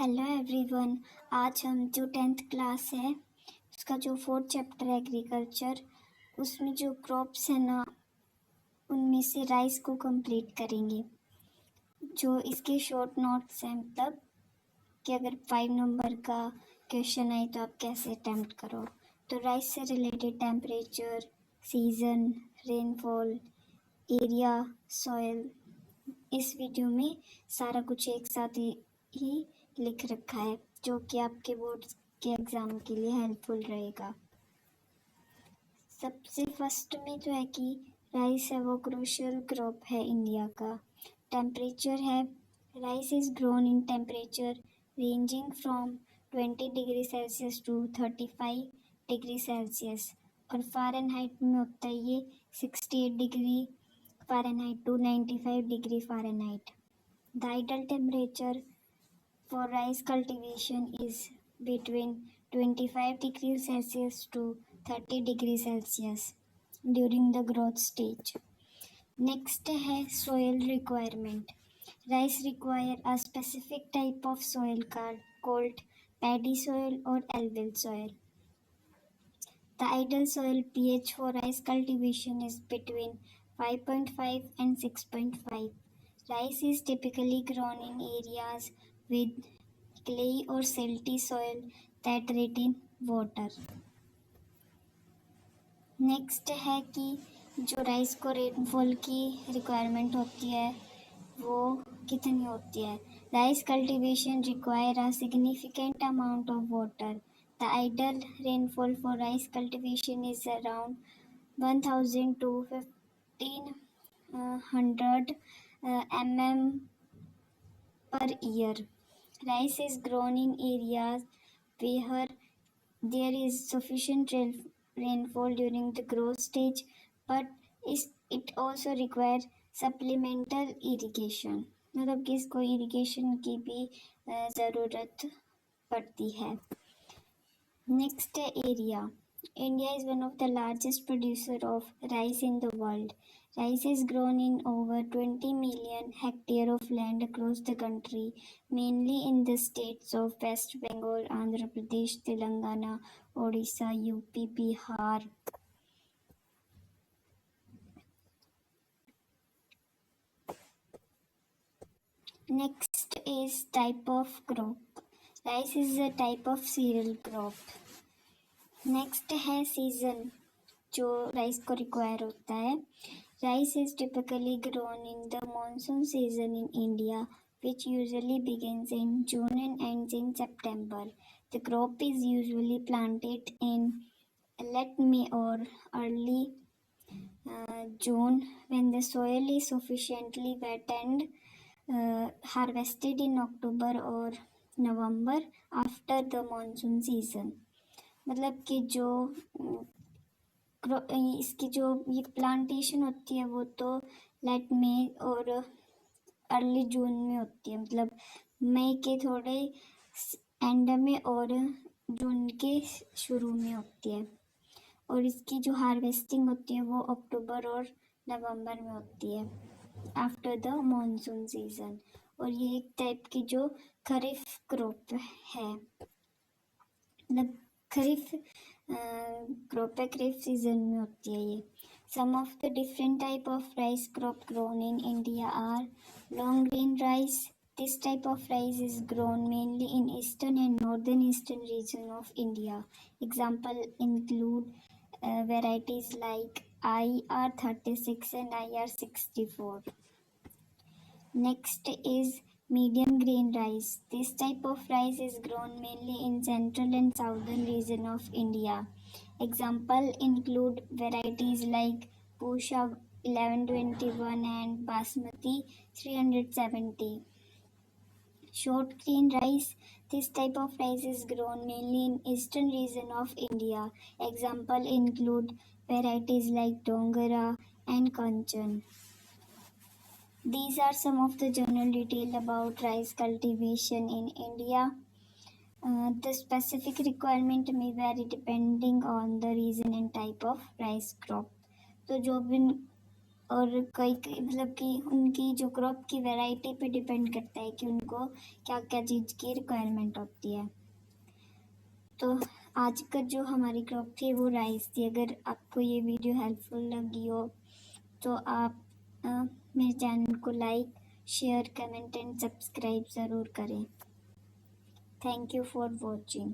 Hello everyone. आज हम जो 10th क्लास है उसका जो 4th चैप्टर है एग्रीकल्चर, उसमें जो क्रॉप्स है ना उनमें से राइस को कंप्लीट करेंगे। जो इसके शॉर्ट नोट्स हैं, मतलब कि अगर 5 नंबर का क्वेश्चन आए तो आप कैसे अटेम्प्ट करो। तो राइस से related temperature, season, rainfall, area, soil, इस वीडियो में सारा कुछ एक साथ ही लिख रखा है, जो कि आपके बोर्ड के एग्ज़ाम के लिए हेल्पफुल रहेगा। सबसे फर्स्ट में जो है कि राइस है वो क्रूशियल क्रॉप है इंडिया का। टेम्परेचर है, rice is grown in temperature ranging from 20 degree Celsius to 35 degree Celsius, और फ़ारेनहाइट में होता है ये 68 degree Fahrenheit to 95 degree Fahrenheit. The ideal temperature for rice cultivation is between 25 degrees Celsius to 30 degrees Celsius during the growth stage. Next है soil requirement. Rice require a specific type of soil called paddy soil or alluvial soil. The ideal soil pH for rice cultivation is between 5.5 and 6.5. Rice is typically grown in areas with clay or silty soil that retain water. Next है कि जो rice को rainfall की requirement होती है वो कितनी होती है। Rice cultivation require a significant amount of water. The ideal rainfall for rice cultivation is around 1000 to 1500 mm per year. Rice is grown in areas where there is sufficient rainfall during the growth stage, but it also requires supplemental irrigation, मतलब कि इसको irrigation की भी ज़रूरत पड़ती है। Next है area. India is one of the largest producer of rice in the world. Rice is grown in over 20 million hectare of land across the country, mainly in the states of West Bengal, Andhra Pradesh, Telangana, Odisha, UP, Bihar. Next is type of crop. Rice is a type of cereal crop. Next है season जो rice को require होता है। Rice is typically grown in the monsoon season in India which usually begins in June and ends in September. The crop is usually planted in late May or early June when the soil is sufficiently wet, and harvested in October or November after the monsoon season. मतलब कि जो इसकी जो ये plantation होती है वो तो लेट मई और अर्ली जून में होती है, मतलब मई के थोड़े एंड में और जून के शुरू में होती है, और इसकी जो हार्वेस्टिंग होती है वो अक्टूबर और नवंबर में होती है आफ्टर द मॉनसून सीजन। और ये एक टाइप की जो खरीफ क्रॉप है, मतलब खरीफ क्रॉप है, खरीफ सीजन में होती है ये। Some of the different type of rice crop grown in India are long grain rice. This type of rice is grown mainly in eastern and northern eastern region of India. Example include varieties like IR36 and IR64. Next is medium grain rice. This type of rice is grown mainly in central and southern region of India. Example include varieties like Pusha 1121 and Basmati 370. Short grain rice. This type of rice is grown mainly in eastern region of India. Example include varieties like Dongara and Kanchan. These are some of the general detail about rice cultivation in India. The specific requirement may vary depending on the region and type of rice crop. तो जो भी और कई कई मतलब कि उनकी जो क्रॉप की वैरायटी पे डिपेंड करता है कि उनको क्या क्या चीज़ की रिक्वायरमेंट होती है। तो आज का जो हमारी क्रॉप थी वो राइस थी। अगर आपको ये वीडियो हेल्पफुल लगी हो तो आप मेरे चैनल को like, share, comment and subscribe ज़रूर करें। Thank you for watching.